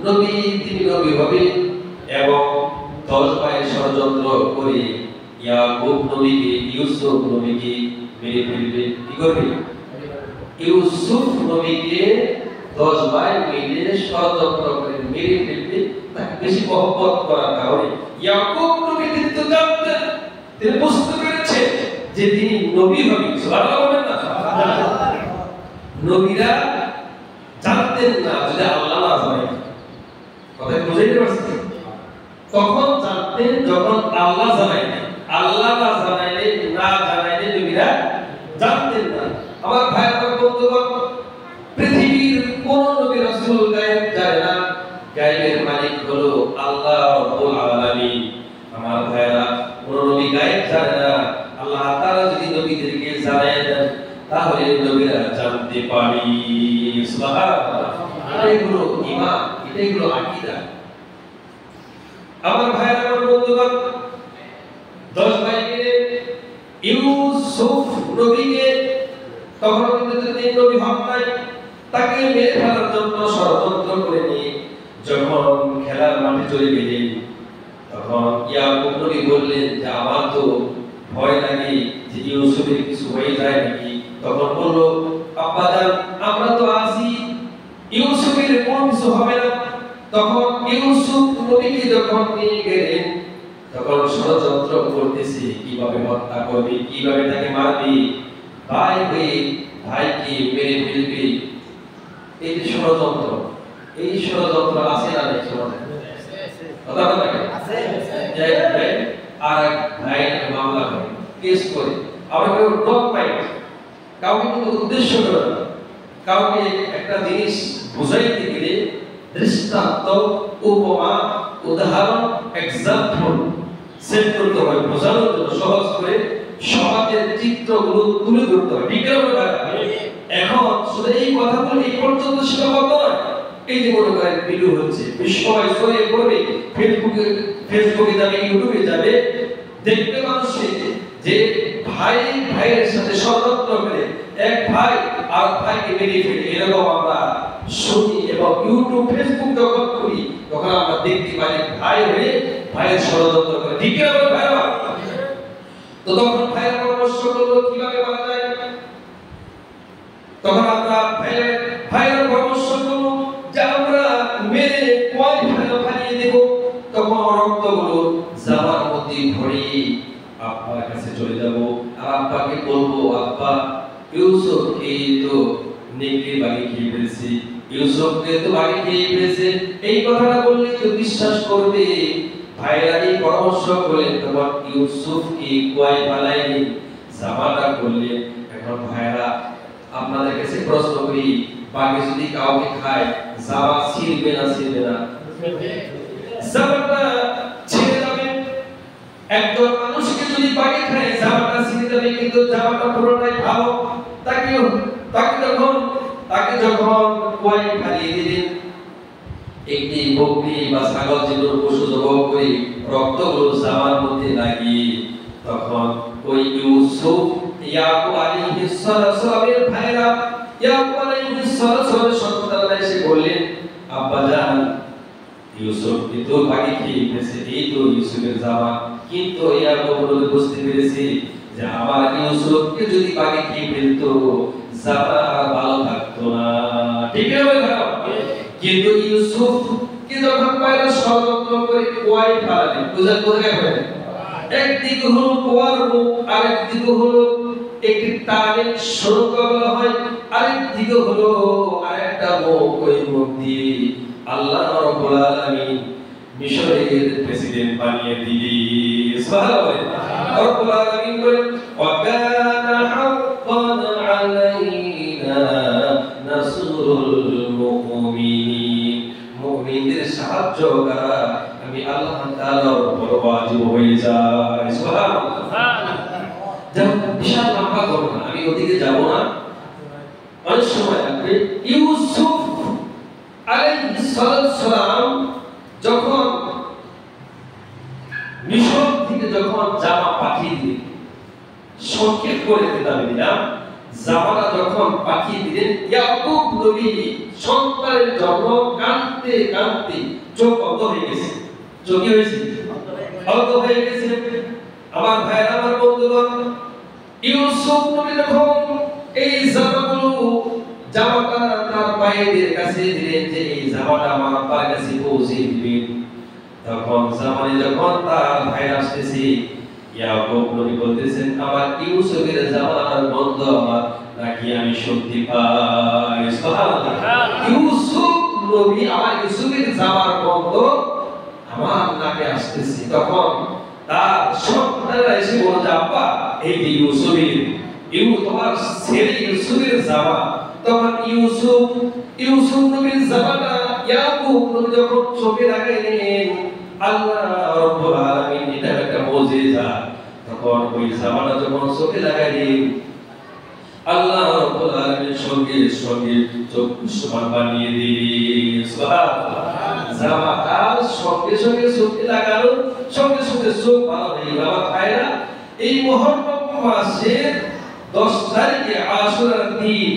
নবী তিনি নবী হবে এবং 10 ভাইয়ের ষড়যন্ত্র করে ইয়াকুব নবীকে ইউসুফ নবীকে মেরে ফেলবে। কি করবে? ইউসুফ নবীকে 10 ভাই মিলে ষড়যন্ত্র করে মেরে ফেলবে। তাকে বেশি মহব্বত করার কারণে ইয়াকুব নবী তিনি তো জানতেন, তিনি বুঝতে পেরেছেন যে তিনি নবী হবেন। সুবহানাল্লাহ বলেন না? নবীরা জানতেন না যদি আল্লাহ না জানায়। কথা বুঝাইতে পারছেন? তখন জানতেন যখন আল্লাহ জানায়। আল্লাহ না জানাইলে নবীরা জানতেন না। আমার ভাই আমার বন্ধুগণ, পৃথিবীর কোন নবী রাসূল গায়েব জানে না। গায়েবের মালিক হলো আল্লাহ রাব্বুল আলামিন। আমার ভাইরা, কোন নবী গায়েব জানে না। আল্লাহ তাআলা যদি নবীদেরকে জানায় দেন তাহলে নবীরা জানতে পারি। সুবহানাল্লাহ। এটাই হলো ঈমান, এটাই হলো আকীদা। আমার ভাইরা আমার বন্ধুগণ, 10 ভাই মিলে ইউসুফ নবীকে, তখন কিন্তু তিনি নবী হন নাই, তাকে মেরে ফেলার জন্য ষড়যন্ত্র করে নিয়ে যখন খেলার মাঠে চলে গেলেন, তখন ইয়াকুব নবী বললেন যে আমার তো ভয় লাগে যে ইউসুফের কিছু হয়ে যায় নাকি। তখন বলল, আব্বা জান আমরা তো আছি, ইউসুফের কোনো কিছু হবে না। তখন ইউসুফ নবীকে যখন নিয়ে গেলেন, তখন ষড়যন্ত্র করতেছে কিভাবে হত্যা করবে, কিভাবে তাকে মারবে, ভাই হয়ে ভাইকে মেরে ফেলবে। এই যে ষড়যন্ত্র, এই ষড়যন্ত্র আছে না নাই? কথা বলা আছে। আর এক ভাই মামলা করে, কেস করে, আবার কেউ ডক পাইট, কাউকে কিন্তু উদ্দেশ্য করে না, কাউকে একটা জিনিস বুঝাইতে গেলে দৃষ্টান্ত, উপমা, উদাহরণ, এক্সাম্পল সেট করতে হয়, বোঝানোর জন্য সহজ করে সমাজের চিত্রগুলো তুলে ধরতে হয়। ঠিক আছে? এখন শুধু এই কথাগুলো এই পর্যন্ত সীমাবদ্ধ নয়। এই যে মনে করেন ভিডিও হচ্ছে, সবাই ছড়িয়ে পড়বে, ফেসবুকে যাবে, ইউটিউবে যাবে, দেখবে মানুষ যে ভাই ভাইয়ের সাথে ষড়যন্ত্র করে এক ভাই আর ভাইকে মেরে ফেলে। এরকম আমরা শুনি এবং ইউটিউব ফেসবুক যখন করি তখন আমরা দেখতে পাই ভাই হয়ে ভাইয়ের ষড়যন্ত্র করে। ঠিক আছে ভাইরা? তো তখন ভাইয়ের পরামর্শ করলো কিভাবে মারা যায়। তখন আমরা ভাইয়ের পরামর্শ করলো যে আমরা মেরে কয় ফালিয়ে দেব। তখন রক্তগুলো জামার মধ্যে ভরে আব্বার কাছে চলে যাব, আর আব্বাকে বলবো, আব্বা ইউসুফকে তো নেকড়ে বাগে খেয়ে ফেলেছে, ইউসুফকে তো বাগে খেয়ে ফেলেছে। এই কথাটা বললে তো বিশ্বাস করবে। ভাইরা এই পরামর্শ করলেন, তখন ইউসুফকে কুয়ায় ফালাইনি, জামাটা করলেন। এখন ভাইরা আপনাদের কাছে প্রশ্ন করি, বাগে যদি কাউকে খায় জামা ছিঁড়বে না? ছিঁড়বে না? জামাটা ছিঁড়ে যাবে। একজন মানুষকে যদি বাগে খায় জামাটা ছিঁড়ে যাবে, কিন্তু জামাটা পুরোটাই ভালো। তাকে যখন কুয়ায় ফালিয়ে দিলেন, একটি বকরি বা ছাগল যে কোনো পশু জবাই করে রক্তগুলো জামার মধ্যে লাগিয়ে, তখন ওই ইউসুফ ইয়াকুব আলাইহিস সালামের ভাইরা ইয়াকুব আলাইহিস সালামের সন্তানরা এসে বললেন, আব্বা জান ইউসুফ তো বাগে খেয়ে ফেলেছে, এই তো ইউসুফের জামা। কিন্তু ইয়াকুব বুঝতে পেরেছে যে আমার ইউসুফকে যদি বাগে খেয়ে ফেলতো জামা আর ভালো থাকতো না। ঠিক আছে? কিন্তু ইউসুফকে যখন পায়রা ষড়যন্ত্র করে কুয়ায় ফেলালেন, কোথায় ফেলেন? একদিকে হলো কুয়ার মুখ, আরেকদিকে হলো একটি টানে সরু বলা হয়, আরেকদিকে হলো আরেকটা মুখ। ওই মুখ দিয়ে আল্লাহ রাব্বুল আলামিন মিশরের প্রেসিডেন্ট বানিয়ে দিলেন। সুবহানাল্লাহ। রাব্বুল আলামিন বলেন, ওয়া কানা হাক্কান আলাইনা নাসরুল মুমিনিন। মুমিনদের সাহায্য করা আমি আল্লাহ তাআলার উপর ওয়াজিব হয়ে যায়। সুবহানাল্লাহ। যেমন বিশাল লম্বা ঘটনা, আমি ওদিকে যাব না, অনেক সময় লাগবে। ইউসুফ আলাইহিস সালাম যখন মিশর থেকে যখন জামা পাঠিয়ে দিলেন, সংক্ষেপ করে দিলাম জামানা যখন পাঠিয়ে দিলেন, ইয়াকুব নবী সন্তানের জন্য কাঁদতে কাঁদতে চোখ অন্ধ হয়ে গেছে। চোখ কি হয়েছে? অন্ধ হয়ে গেছে। আমার ভাইরা, আমার বন্ধুগণ, ইউসুফ নবী যখন এই জামাটা তার ভাইদের কাছে দিলেন যে এই জামাটা আমার আব্বার কাছে পৌঁছে দিবেন, তখন জামানে যখন তার ভাই আসতেছে, ইয়াকুব নবী বলতেছেন, আমার ইউসুফের জামানার বন্ধ আমার নাকি আমি শক্তি পাই। সুবহানাল্লাহ। ইউসুফ নবী আমার ইউসুফের জামার বন্ধ আমার নাকে আসতেছে। তখন তার সন্তানরা এসে বলছে, আব্বা এই যে ইউসুফের তোমার ছেলে ইউসুফের জামা। তখন ইউসুফ নবীর জামাটা ইয়াকুব নবী যখন চোখে লাগাইলেন, আল্লাহ রাব্বুল আলামিন এটা একটা মুজিজা। তখন ওই জামাটা যখন চোখে লাগাইলেন, আল্লাহ রাব্বুল আলামিন সঙ্গে সঙ্গে চোখ সমান বানিয়ে দিলেন। সুবহানাল্লাহ। জামাটা সঙ্গে সঙ্গে চোখে লাগালো, সঙ্গে সঙ্গে চোখ ভালো হয়ে গেল। আমার ভাইরা, এই মুহররম মাসের 10 তারিখে আশুরার দিন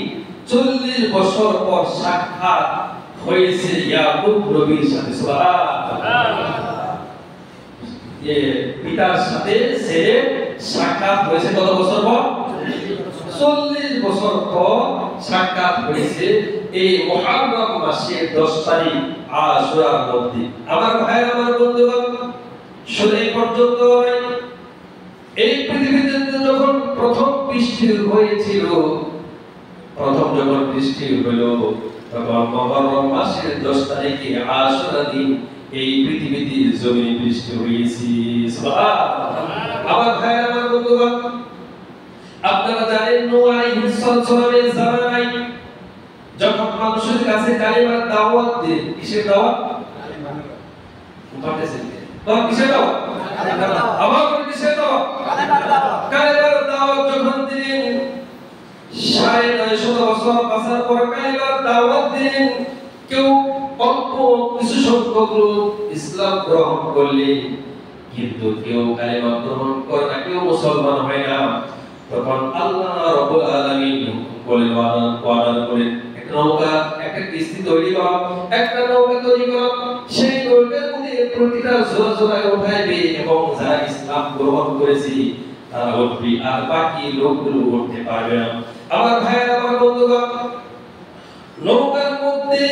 40 বছর পর সাক্ষাৎ হয়েছে ইয়াকুব নবীর সাথে। সুবহানাল্লাহ। পিতার সাথে ছেলে সাক্ষাৎ হয়েছে কত বছর পর? 40 বছর পর সাক্ষাৎ হয়েছে এই মুহররম মাসের 10 তারিখ আশুরার মধ্যে। আমার ভাইরা, আমার বন্ধুগণ, শুধু এই পর্যন্ত এই পৃথিবীতে যখন প্রথম বৃষ্টি হয়েছিল, প্রথম যখন বৃষ্টি হলো, তখন মুহররম মাসের 10 তারিখে আশুরা দিন এই পৃথিবীতে জমিনে বৃষ্টি হয়েছে। সুবহানাল্লাহ। আমার ভাইরা, আমার বন্ধুগণ, আপনারা জানেন নূহ আলাইহিস সালামের জামানায় যখন মানুষের কাছে কালিমার দাওয়াত দেন, কিসের দাওয়াত? কিসের দাওয়াত? আমার কিসের দাওয়াত? কালিমার দাওয়াত যখন দিলেন, 950 বছর বাঁচার পর কালিমার দাওয়াত দিলেন, কেউ অল্প কিছু সংখ্যক লোক ইসলাম গ্রহণ করলেন, কিন্তু কেউ কালিমা গ্রহণ করে না, কেউ মুসলমান হয় না। তখন আল্লাহ রাব্বুল আলামিন বলেন, ওয়াদা করেন, একটা কিস্তি তৈরি করো, একটা নৌকা তৈরি করো, সেই নৌকার মধ্যে প্রতিটা জোড়া জোড়ায় উঠাইবে এবং যারা ইসলাম গ্রহণ করেছে তারা উঠবে, আর বাকি লোকগুলো উঠতে পারবে না। আমার ভাইরা, আমার বন্ধুগণ, নৌকার মধ্যে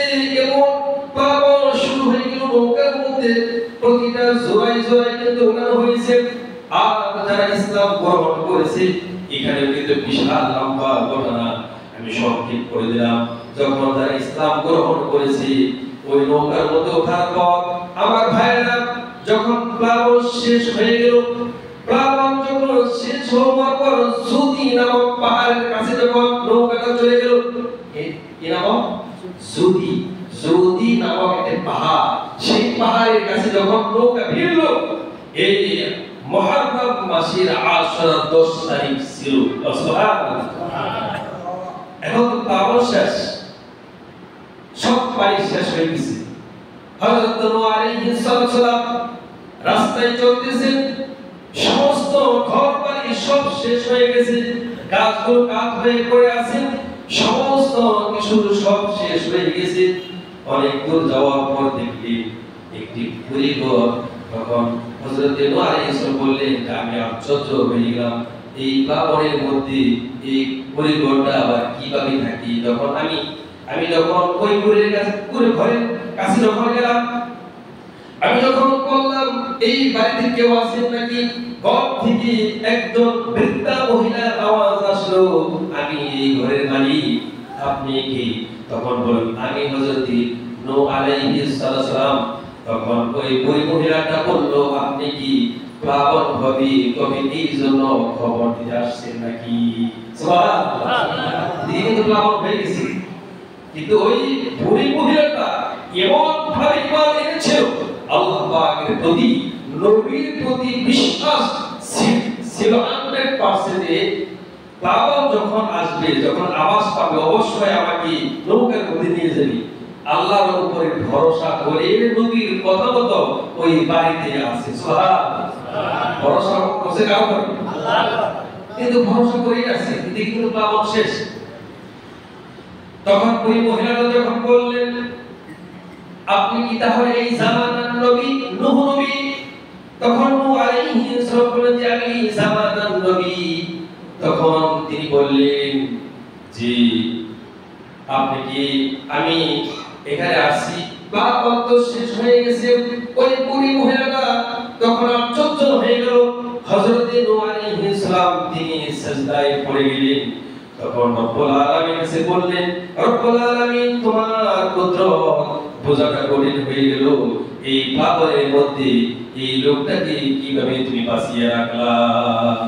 এমন প্লাবন শুরু হয়ে গেল, নৌকার মধ্যে প্রতিটা জোড়ায় জোড়ায় কিন্তু উঠানো হয়েছে। আর যারা ইসলাম গ্রহণ করেছে, এখানে কিন্তু বিশাল লম্বা ঘটনা আমি সংক্ষেপ করে দিলাম। যখন যারা ইসলাম গ্রহণ করেছে, ওই নৌকার মধ্যে ওঠার পর আমার ভাইয়েরা, যখন প্লাবন শেষ হয়ে গেল, প্লাবন যখন শেষ হওয়ার পর জুদি নামক পাহাড়ের কাছে যখন নৌকাটা চলে গেল, কি নাম? জুদি নামক একটা পাহাড়, সেই পাহাড়ের কাছে যখন নৌকা ভিড়ল, এই মুহররম মাসের আশুরা 10 তারিখ ছিল। সুবহানাল্লাহ। এখন প্লাবন শেষ, সব পানি শেষ হয়ে গেছে। হযরত নূহ আলাইহিস সালাম রাস্তায় চলতেছেন, সমস্ত ঘর বাড়ি সব শেষ হয়ে গেছে, গাছগুলো কাঠ হয়ে পড়ে আছে, সমস্ত কিছু সব শেষ হয়ে গেছে। অনেক দূর যাওয়ার পর দেখলি একটি পরিঘর। তখন হযরত নূহ আলাইহিস সালাম বললেন, আমি আশ্চর্য হয়ে গেলাম, এই প্লাবনের মধ্যে এই পরিঘরটা আবার কিভাবে থাকি। তখন আমি যখন ওই ঘরের কাছে যখন গেলাম, আমি যখন বললাম এই বাড়িতে কেউ আছেন নাকি, ঘর থেকে একজন বৃদ্ধা মহিলার আওয়াজ আসলো, আমি এই ঘরের মালিক, আপনি কি? তখন বললেন, আমি হযরত নূহ আলাইহিস সালাম। তখন ওই মহিলাটা বলল, আপনি কি প্লাবন হবে তবে এই জন্য খবর দিতে আসছেন নাকি? সুবহানাল্লাহ। দিন তো প্লাবন হয়ে গেছে, কিন্তু ওই বুড়ি মহিলাটা এমন ভাবে ঈমান এনেছিল, আল্লাহ পাকের প্রতি, নবীর প্রতি বিশ্বাস ছিল 100%। প্লাবন যখন আসবে, যখন আওয়াজ পাবে, অবশ্যই আমাকে নৌকার মধ্যে নিয়ে যাবে। আল্লাহর উপরে ভরসা করে নবীর কথা মতো ওই বাড়িতে আছে। সুবহানাল্লাহ। ভরসা করছে কার উপরে? আল্লাহর। কিন্তু ভরসা করেই আছে, কিন্তু প্লাবন শেষ। তখন ওই মহিলাটা যখন বললেন, আপনি কি তাহলে এই জামানার নবী নূহ নবী? তখন নূহ আলাইহিস সালাম বললেন যে আমি জামানার নবী। তখন তিনি বললেন, জি আপনি কি, আমি এখানে আসি বা কত শেষ হয়ে গেছে। ওই বুড়ি মহিলাটা তখন আশ্চর্য হয়ে গেল। হযরত নূহ আলাইহিস সালাম তিনি সিজদায় পড়ে গেলেন। তখন রব্বুল আলামিন এসে বললেন, রব্বুল আলামিন তোমার কুদরত বোঝাটা কঠিন হয়ে গেল, এই পাপের মধ্যে এই লোকটাকে কিভাবে তুমি বাঁচিয়ে রাখলা।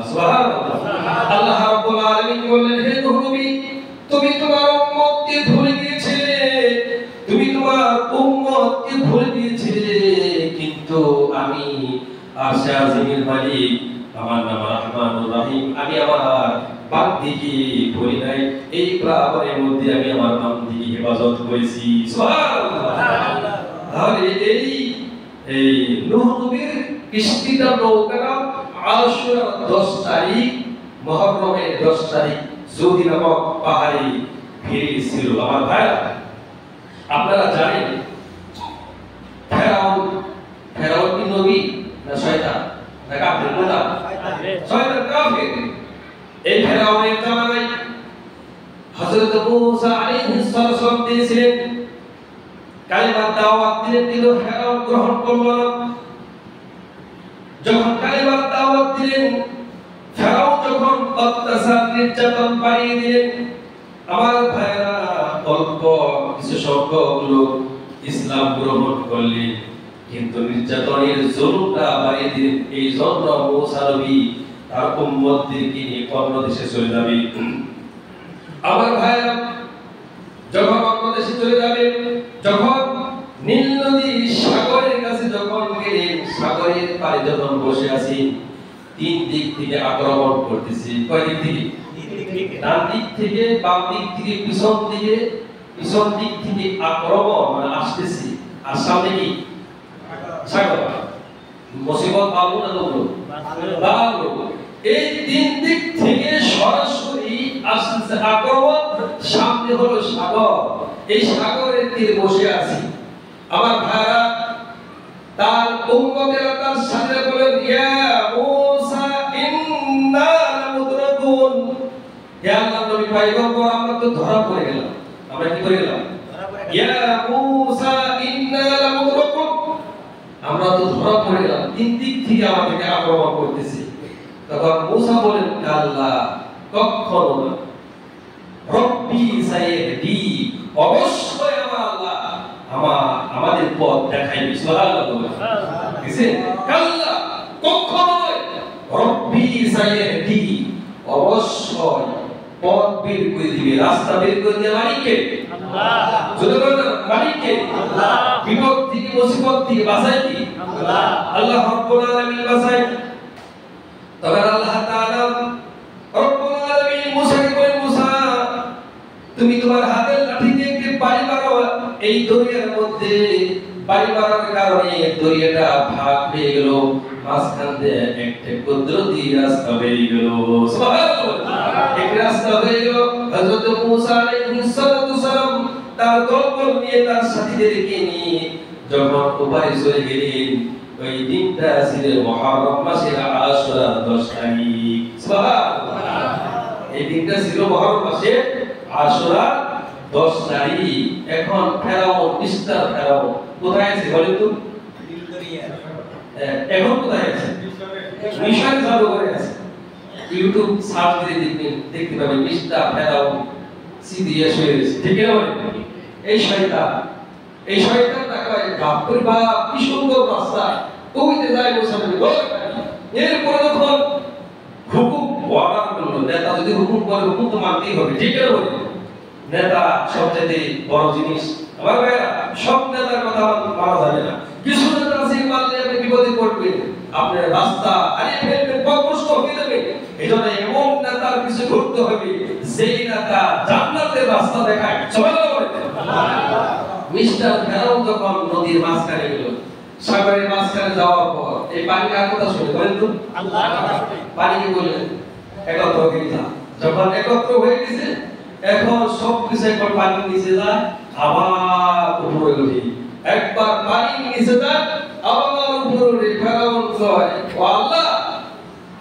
সুবহানাল্লাহ। আল্লাহ রাব্বুল আলামিন বললেন, হে নূহ নবী, তুমি তোমার উম্মতকে ভুলে গিয়েছিলে, তুমি তোমার উম্মতকে ভুলে গিয়েছিলে, কিন্তু আমি আরশে আজিমের মালিক, আমার নাম রহমানুর রহিম, আমি আমার বান্দিকে ভুলি নাই। এই পাপের মধ্যে আমি আমার বান্দিকে হেফাজত করেছি। সুবহানাল্লাহ। তাহলে এই নূহ নবীর কিস্তিটা নৌকাটা আশুরার 10 তারিখ, মুহররমের 10 তারিখ জুদি নামক পাহাড়ে ভিড়েছিল। আমার ভাইরা, আপনারা জানেন ফেরাউন কি নবী না শয়তান না কাফের? কোনটা? শয়তান, কাফের। এই ফেরাউনের জামানায় হযরত মূসা আলাইহিস সালাম দিয়েছিলেন, কালিমার দাওয়াত দিলেন, কিন্তু ফেরাউন গ্রহণ করল না। যখন কালিমার দাওয়াত দিলেন, ফেরাউন যখন অত্যাচার নির্যাতন বাড়িয়ে দিলেন, আমার ভাইরা অল্প কিছু সংখ্যক লোক ইসলাম গ্রহণ করলেন, কিন্তু নির্যাতনের জুলুমটা বাড়িয়ে দিলেন। এই জন্য মূসা নবী তার উম্মতদেরকে নিয়ে অন্য দেশে চলে যাবে। আমার ভাইরা যখন অন্য দেশে চলে যাবে, যখন নীল নদী সাগরের কাছে যখন গেলেন, সাগরের পাড়ে যখন বসে আছি, 3 দিক থেকে আক্রমণ করতেছে। কয় দিক থেকে? ডান দিক থেকে, বাম দিক থেকে, পিছন দিক থেকে আক্রমণ মানে আসতেছে। আর সামনে কি? সাগর। মুসিবত বাবু না লোক? বাবু। এই 3 দিক থেকে সরাসরি আসছে আক্রমণ। সামনে হলো সাগর, এই সাগরের তীরে বসে আছি। আমার ভাইরা তার উম্মতেরা তার সাথে বলেন, ইয়া মূসা ইন্না লামুদরাকুন, হে আল্লাহর নবী পয়গম্বর, আমরা তো ধরা পড়ে গেলাম। আমরা কি করে গেলাম? ইয়া মূসা ইন্না লামুদরাকুন, আমরা তো ধরা পড়ে গেলাম, 3 দিক থেকে আমাদেরকে আক্রমণ করতেছে। তখন মূসা বলেন, আল্লাহ কখনো না, রব্বি সাইয়্যিদি, অবশ্যই আমার আল্লাহ আমাদের পথ দেখাইবে। সুবহানাল্লাহ। কিসে? আল্লাহ কখনোই, রব্বি সাইয়্যিদি, অবশ্যই পথ বের করে দিবে, রাস্তা বের করে দেওয়া মালিককে আল্লাহ। যদি বলেন মালিককে আল্লাহ, বিপদ থেকে মুসিবত থেকে বাঁচায় কি আল্লাহ। আল্লাহ রাব্বুল আলামিন বাঁচায়। তবে আল্লাহ তাআলা রব্বুল আলামিন মূসাকে বলেন, মূসা তুমি তোমার হাতের লাঠি দিয়ে একটি বাড়ি মারো, এই দরিয়ার মধ্যে বাড়ি মারার কারণে দরিয়াটা ভাগ হয়ে গেল, মাঝখান দিয়ে একটা কুদরতি রাস্তা হয়ে গেল। সুবহানাল্লাহ। এক রাস্তা হয়ে গেল। হযরত মূসা আলাইহিস সালাম তার দলবল নিয়ে, তার সাথীদেরকে নিয়ে যখন ওপারে চলে গেলেন, ওই দিনটা ছিল মুহররম মাসের আশুরা 10 তারিখ। সুবহানাল্লাহ। এই দিনটা ছিল মুহররম মাসের আশুরা 10 তারিখ। এখন ফেরাউন, মিস্টার ফেরাউন কোথায় আছে বলেন তো? এখন কোথায় আছে? মিশরে চালু করে আছে। ইউটিউব সার্চ করে দেখবেন, দেখতে পাবেন মিস্টার ফেরাউন সিরিয়াস হয়ে গেছে। ঠিক না বলেন? এই শয়তান তাকায়, বাপরে বাপ কি সুন্দর রাস্তা, কইতে যায় মুসলমান লোক। এরপরে যখন হুকুম অর্ডার করলো, নেতা যদি হুকুম করে, হুকুম তো মানতেই হবে। ঠিক না বলেন? নেতা সবচেয়ে বড় জিনিস। আমার ভাইরা, সব নেতার কথা মানা যাবে না। কিছু নেতা আছে মানলে আপনি বিপদে পড়বেন, আপনার রাস্তা হারিয়ে ফেলবেন, পথভ্রষ্ট হয়ে যাবেন। এজন্য এমন নেতার কিছু করতে হবে যেই নেতা জান্নাতের রাস্তা দেখায়। সুবহানাল্লাহ বলেন। মিস্টার ফেরাউন যখন নদীর মাঝখানে গেল, সাগরের মাঝখানে যাওয়ার পর এই পানি কার কথা শুনে বলেন তো? আল্লাহর কথা শুনে। পানি কি বললেন? একত্র হয়ে যায়। যখন একত্র হয়ে গেছে এখন সব কিছু একবার পানি নিচে যায় আবার উপরে উঠে, একবার পানি নিচে যায় আবার উপরে উঠে। ফেরাউন কয় ও আল্লাহ,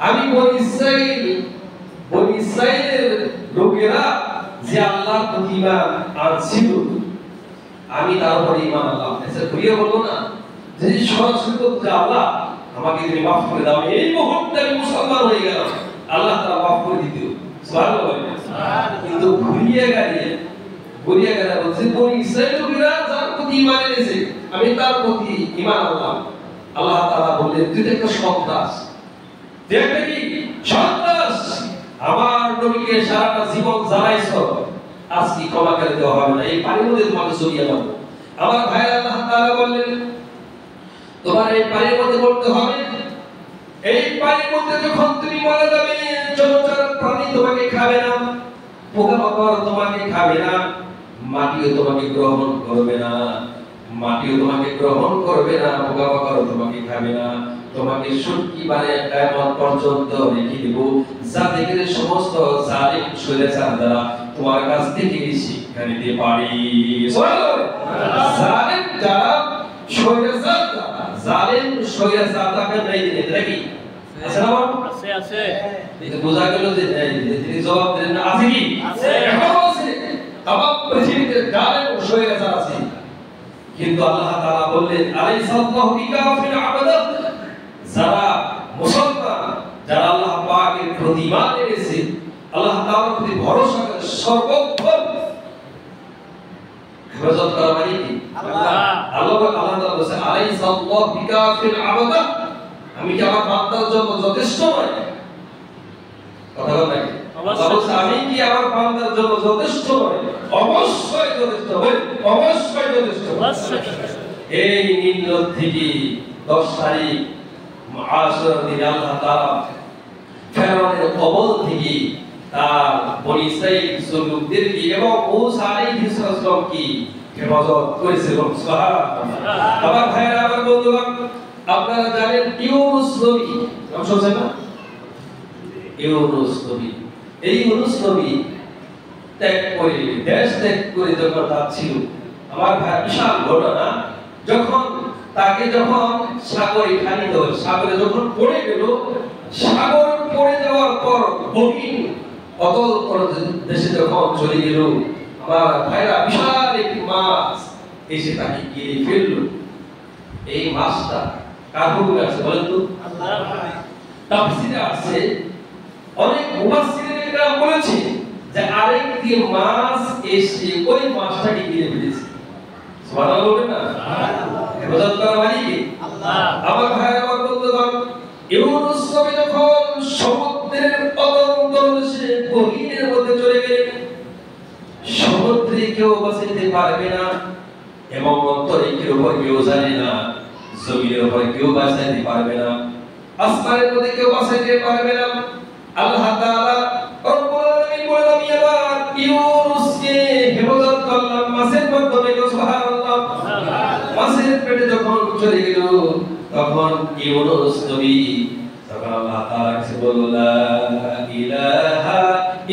আমি বনি ইসরাইলের লোকেরা যে আল্লাহর প্রতি ঈমান আনছিল আমি তার উপর ঈমান আনলাম, এসে ঘুরিয়ে বলবো না যে সরাসরি বলতে আল্লাহ আমাকে তুমি মাফ করে দাও, এই মুহূর্তে আমি মুসলমান হয়ে গেলাম, আল্লাহ তাআলা মাফ করে দিত। সুবহানাল্লাহ। কিন্তু ঘুরিয়ে গেলে বলছে বনি ইসরাইলের লোকেরা যার প্রতি ঈমান এনেছে আমি তার প্রতি ঈমান আনলাম। আল্লাহ তাআলা বললেন তুই তো একটা সন্ত্রাস, দেখবে কি সন্ত্রাস, আমার নবীকে সারাটা জীবন জ্বালাইছ, আজকে ক্ষমা করে দেওয়া হবে না, এই পানির মধ্যে তোমাকে সরিয়ে দেব। আমার ভাই আল্লাহ তাআলা বললেন তোমার এই পানির মধ্যে পড়তে হবে, এই পানির মধ্যে যখন তুমি মারা যাবে জলচর প্রাণী তোমাকে খাবে না, পোকামাকড় তোমাকে খাবে না, মাটিও তোমাকে গ্রহণ করবে না, পোকামাকড় তোমাকে খাবে না, তোমাকে সুটকি বানিয়ে কিয়ামত পর্যন্ত রেখে দেব, যাতে করে সমস্ত জালিম শয়তান দ্বারা তোমার কাছ থেকে শিক্ষা নিতে পারে। সুবহানাল্লাহ। জালিম যারা জালিম শয়তানকে নাই দিতে নাকি আছে না? আছে। এটা বোঝা গেল যে তিনি জবাব দেন না, আছে কি? আছে। এখনো আছে। তামাম পৃথিবীতে জালিম শয়তান আছে। কিন্তু আল্লাহ তাআলা বললেন আলাইসাল্লাহু বিকাফিন আবাদা, যারা মুসলমান, যারা আল্লাহ পাকের প্রতি ঈমান এনেছে, আল্লাহ তাআলার প্রতি ভরসা করে সর্বক্ষণ হেফাজত করা মানে কি? আল্লাহ তাআলা বলেছেন আলাইসাল্লাহু বিকাফিন আবাদা, আমি কি আমার বান্দার জন্য যথেষ্ট নই? কথা বলেন নাকি? আল্লাহ বলেছেন আমি কি আমার বান্দার জন্য যথেষ্ট নই? অবশ্যই যথেষ্ট হই, অবশ্যই যথেষ্ট। এই নীল থেকে 10 তারিখ আশুরার দিন আল্লাহ তাআলা ফেরাউনের কবল থেকে তার বনি ইসরাইল লোকদেরকে এবং মূসা আলাইহিস সালামকে হেফাজত করেছিল। সুবহানাল্লাহ। আমার ভাইরা, আমার বন্ধুগণ, আপনারা জানেন ইউনুস নবী নাম শুনছেন না? ইউনুস নবী, এই ইউনুস নবী ত্যাগ করে দেশ ত্যাগ করে যখন যাচ্ছিল, আমার ভাই বিশাল ঘটনা, যখন সাগরে খানিত হল, সাগরে যখন পড়ে গেল, সাগর পড়ে যাওয়ার পর গভীর অতল দেশে যখন চলে গেল, আমার ভাইরা বিশাল একটি মাছ এসে তাকে গিয়ে ফেললো। এই মাছটা কার হুকুমে আছে বলেন তো? আল্লাহ। তাফসীরে আছে, অনেক মুফাসসিররা বলেছে যে আরেকটি মাছ এসে ওই মাছটাকে গিলে ফেলেছে। সুবহানাল্লাহ বলবেন না? হেফাজত করা মানে কি? আল্লাহ। আমার ভাই, আমার বন্ধুগণ, ইউনুস নবী যখন সমুদ্রের অতল দেশে গভীরের মধ্যে চলে গেলেন, সমুদ্রে কেউ বাঁচাতে পারবে না এবং অন্তরিক্ষের উপর কেউ জানে না, জমিনের উপর কেউ বাঁচাতে পারবে না, আসমানের মধ্যে কেউ বাঁচাতে পারবে না। আল্লাহ তাআলা রব্বুল আলামিন বললেন ইয়াবার ইউনুসকে হেফাজত করলাম মাছের মাধ্যমে। সুবহানাল্লাহ। মাছের পেটে যখন চলে গেল, তখন ইউনুস নবী তখন আল্লাহ তাআলা কাছে বলল লা ইলাহা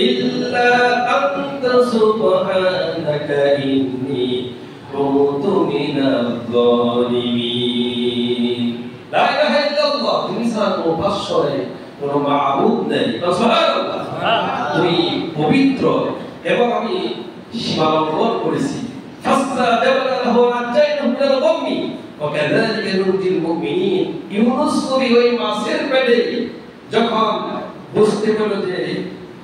ইল্লা আনতা সুবহানাকা ইন্নী কুনতু মিনাজ জালিমিন। লা ইলাহা ইল্লাল্লাহ, তুমি ছাড়া কোনো উপাস্য নেই, কোনো মাবুদ নেই। সুবহানাল্লাহ। তুমি পবিত্র এবং আমি সীমা লঙ্ঘন করেছি। ফাসতাজাবনা লাহু আনজাইনাহু মিনাল গাম্মি ওয়া কাযালিকা নুনজিল মুমিনিন। ইউনুস নবী ওই মাছের পেটে যখন বুঝতে পারল যে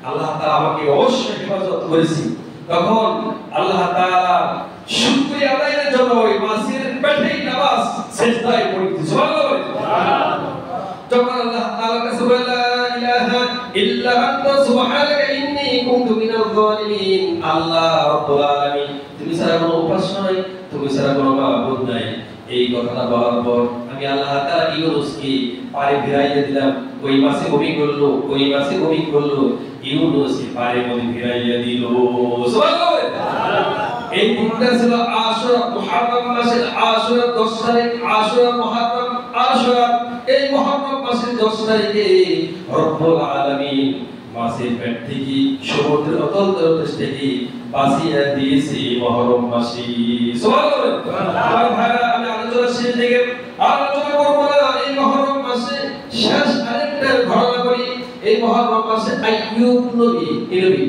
আল্লাহ তাআলা আমাকে অবশ্যই হেফাজত করেছি, তখন আল্লাহ তাআলা শুকরিয়া আদায়ের জন্য ওই মাছের পেটেই নামাজ সিজদায় পড়তে। সুবহানাল্লাহ। যখন আল্লাহ তাআলার কাছে বলল লা ইলাহা ইল্লা আনতা সুবহানাকা ইন্নী কুনতু মিনাজ জালিমিন, আল্লাহ রাব্বুল আলামিন, তুমি ছাড়া কোনো উপাস্য নাই, তুমি ছাড়া কোনো মাবুদ নাই, এই কথাটা বলার পর আমি আল্লাহ তাআলা ইউনুসকে পারে ফিরাইয়ে দিলাম। ওই মাছে বমি করলো, ওই মাছে বমি করলো, ইউনুসকে পারে মধ্যে ফিরাইয়ে দিল। সুবহানাল্লাহ। এই দিনটা ছিল আশুরা, মুহররম মাসের আশুরা 10 তারিখ, আশুরা মুহররম আশুরা। এই মুহররম মাসের 10 তারিখে রব্বুল আলামিন মাছের পেট থেকে সমুদ্রের অতল তলদেশ থেকে বাঁচিয়ে দিয়েছে মহরম মাসে। সুবহানাল্লাহ। আমার ভাইরা, আমি আলোচনা শেষ দিকে আলোচনা করব না, এই মহরম মাসে শেষ আরেকটা ঘটনা করি। এই মহরম মাসে আইয়ুব নবী, এই নবী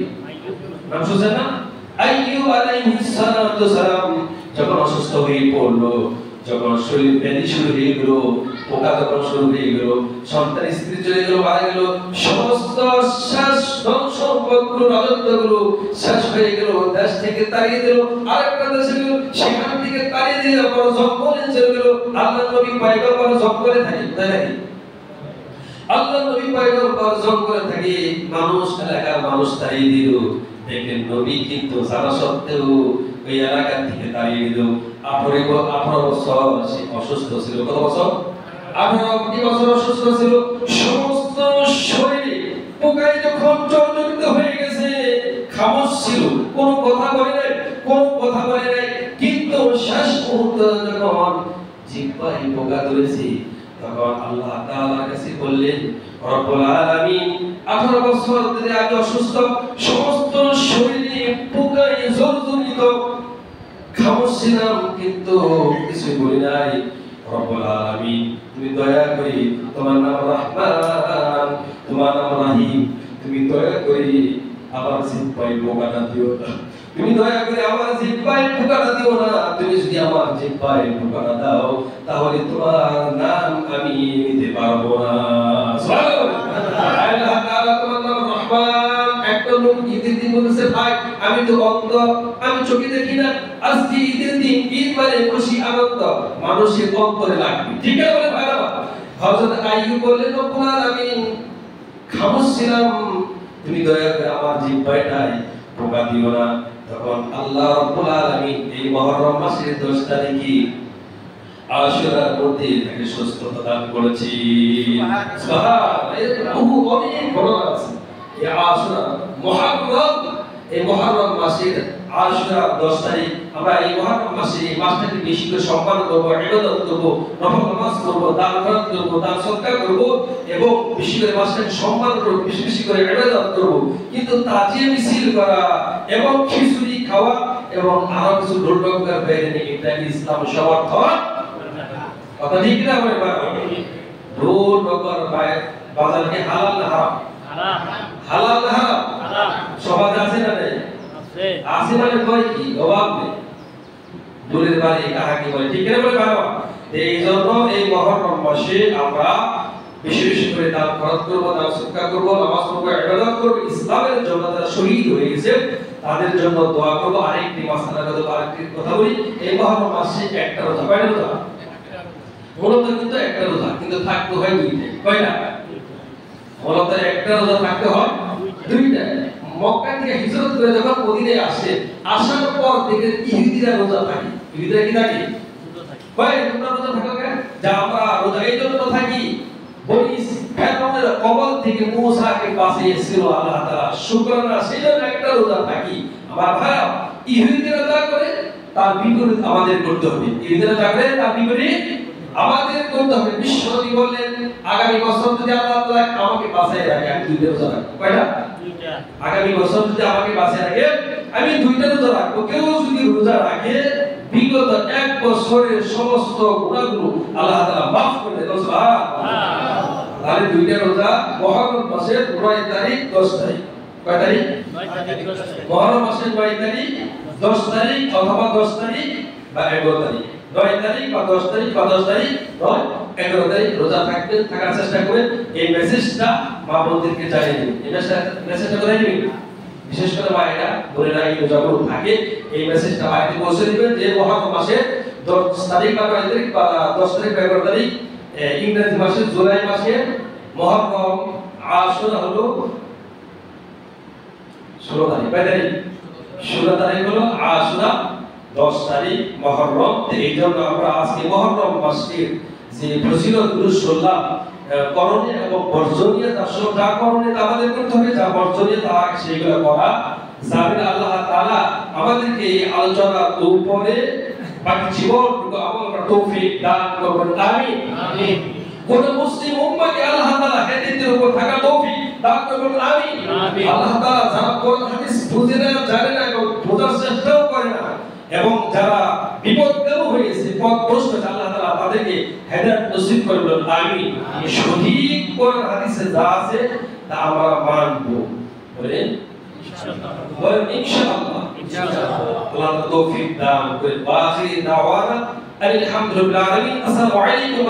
নাম শুনছেন না? আইয়ুব আলাইহিস সালাতু সালাম যখন অসুস্থ হয়ে পড়লো, যখন শরীর ব্যাধি শুরু হয়ে গেল, পোকা যখন শুরু হয়ে গেল, সন্তান স্ত্রী চলে গেল, মারা গেল, সমস্ত শেষ ধ্বংস সম্পদগুলো, রাজত্বগুলো শেষ হয়ে গেল, দেশ থেকে তাড়িয়ে দিল, আরেকটা দেশে গেল, সেখান থেকে তাড়িয়ে দিয়ে পর জঙ্গলে চলে গেল। আল্লাহ নবী পয়গম্বর জঙ্গলে থাকে, তাই নাকি? আল্লাহ নবী পয়গম্বর জঙ্গলে থাকে, মানুষ, এলাকার মানুষ তাড়িয়ে দিল। দেখেন নবী কিন্তু জানা সত্ত্বেও ওই এলাকা থেকে তাড়িয়ে দিল। 18 বছর সে অসুস্থ ছিল। কত বছর? 18 বছর অসুস্থ ছিল। সমস্ত শরীরে পোকায় যখন জর্জরিত হয়ে গেছে, খামোশ ছিল, কোনো কথা বলে নাই, কোনো কথা বলে নাই। কিন্তু শেষ মুহূর্তে যখন জিহ্বায় পোকা ধরেছে, তখন আল্লাহ তাআলার কাছে বললেন, রব্বুল আলামিন, 18 বছর ধরে আমি অসুস্থ, সমস্ত শরীরে পোকায় জর্জরিত, খামোশ ছিলাম, কিন্তু কিছু বলি নাই। রব্বুল আলামিন, তুমি দয়া করে, তোমার নাম রহমান, তোমার নাম রহিম, তুমি দয়া করে আমার জিহ্বায় পোকাটা দিও না। তুমি দয়া করে আমার জিহ্বায় পোকাটা দিও না। তুমি যদি আমার জিহ্বায় পোকাটা দাও, তাহলে তোমার নাম আমি নিতে পারবো না। সুবহানাল্লাহ। আল্লাহ তাআলা তোমার নাম রহমান। একটা লোক ঈদের দিন বলেছে, ভাই আমি তো অন্ধ, আমি চোখে দেখি না, আজকে ঈদের দিন, ঈদ মানে খুশি আনন্দ মানুষের অন্তরে লাগবে। ঠিক আছে বলে ভাইরা, হযরত আইয়ুব বললেন, রব্বুল আলামিন, খামোশ ছিলাম, তুমি দয়া করে আমার জিহ্বাটায় পোকা দিও না। তখন আল্লাহ রাব্বুল আলামিন এই মুহররম মাসের 10 তারিখে আশুরার মধ্যে তাকে সুস্থতা দান করেছি। সুবহানাল্লাহ। এর বহু অনেক ঘটনা আছে। এই আশুরা মুহররম, এই মুহররম মাসের আশুরা 10 তারিখ, আমরা এই মুহররম মাসে এই মাসটাকে বেশি করে সম্মান করব, ইবাদত করব, নফল নামাজ করব, দান খয়রাত করব, দান সদকা করব, এবং বেশি করে মাসটাকে সম্মান করব, বেশি বেশি করে ইবাদত করব। কিন্তু তাজিয়ে মিছিল করা এবং খিচুড়ি খাওয়া এবং আরো কিছু ঢোলঢাকার বাইরে নিয়ে, এটা ইসলাম সমর্থন কথা ঠিক না? বলে ঢোলঢাকার বাজার কি হালাল না হারাম? হালাল না হারাম? সমাজ আছে না নেই? আছে। মানে কয় কি অভাব নেই, দূরের বাড়ি কাহাকে বলে, ঠিক না? বলে বাবা, এই জন্য এই মুহররম মাসে আমরা বেশি বেশি করে দান খরচ করব, দান সদকা করব, নামাজ পড়ব, ইবাদত করব, ইসলামের জন্য যারা শহীদ হয়ে গেছে তাদের জন্য দোয়া করব। আরেকটি মাসআলা আরেকটি কথা বলি, এই মুহররম মাসে একটা রোজা, কয়টা রোজা? মূলত কিন্তু একটা রোজা, কিন্তু থাকতে হয় দুইটা। কয়টা? মূলত একটা রোজা থাকতে হয় দুইটা। মক্কা থেকে হিজরত করে যখন মদিনায় আসে, আসার পর থেকে ইহুদিরা রোজা থাকে। ইহুদিরা কি থাকে? কয় তোমরা রোজা থাকো কেন? যা আমরা রোজা এই জন্য থাকি, বনি ফেরাউনের কবল থেকে মুসাকে বাঁচিয়েছিল আল্লাহ তাআলা, শুকরানা, সেই জন্য একটা রোজা থাকি। আমার ভাইরা, ইহুদিরা যা করে তার বিপরীত আমাদের করতে হবে। ইহুদিরা যা করে তার বিপরীত আমাদের করতে হবে। বিশ্বনবী বললেন, আগামী বছর যদি আল্লাহ তাআলা আমাকে বাঁচিয়ে রাখে, আমি দুইটা রোজা রাখবো। কয়টা? দুইটা। আগামী বছর যদি আমাকে বাঁচিয়ে রাখে, আমি দুইটা রোজা রাখবো। কেউ যদি রোজা রাখে, বিগত 1 বছরের সমস্ত গুনাহগুলো আল্লাহ তাআলা মাফ করে দেন। সুবহানাল্লাহ। তাহলে দুইটা রোজা মুহররম মাসের 9 তারিখ 10 তারিখ। কয় তারিখ? 9 তারিখ 10 তারিখ। মুহররম মাসের 9 তারিখ 10 তারিখ অথবা 10 তারিখ বা 11 তারিখ। 9 তারিখ বা 10 তারিখ বা 10 তারিখ, 9, 11 তারিখ রোজা থাকবেন, থাকার চেষ্টা করেন। এই মেসেজটা মা বোনদেরকে জানিয়ে দিন। এই মেসেজটা কোথায় দিবেন? বিশেষ করে মায়েরা, বোনেরা এই রোজাগুলো থাকে, এই মেসেজটা বাড়িতে পৌঁছে দিবেন যে মুহররম মাসের 10 তারিখ বা 9 তারিখ বা 10 তারিখ বা 11 তারিখ, ইংরেজি মাসের জুলাই মাসের মুহররম, আশুরা হলো 16 তারিখ। কয় তারিখ? 16 তারিখ হলো আশুরা, 10 তারিখ মুহররম। এই জন্য আমরা আজকে মুহররম মাসের যে ফজিলতগুলো শুনলাম, করণীয় এবং বর্জনীয়, যা করণীয় তা আমাদের করতে হবে, যা বর্জনীয় তা সেগুলো করা যাবে না। আল্লাহ তাআলা আমাদেরকে এই আলোচনার উপরে বাকি জীবনটুকু আমল করার তৌফিক দান করুন। আমিন। কোন মুসলিম উম্মতকে আল্লাহ তাআলা হেদায়েতের উপর থাকা তৌফিক তারা বলুন আমিন। আল্লাহ তাআলা যারা কোরআন হাদিস বুঝে না, জানে না এবং বোঝার চেষ্টাও করে না এবং যারা বিপদগ্রস্ত হয়েছে, পথভ্রষ্ট, আল্লাহ তাআলা তাদেরকে হেদায়েত নসিব করে বলুন আমিন। সঠিক কোরআন হাদিসে যা আছে তা আমরা মানব, বলেন ইনশাআল্লাহ, বলেন ইনশাআল্লাহ। আল্লাহ তৌফিক দান করে। বাখির দাওয়ানা আলহামদুলিল্লাহ। আসসালামু আলাইকুম।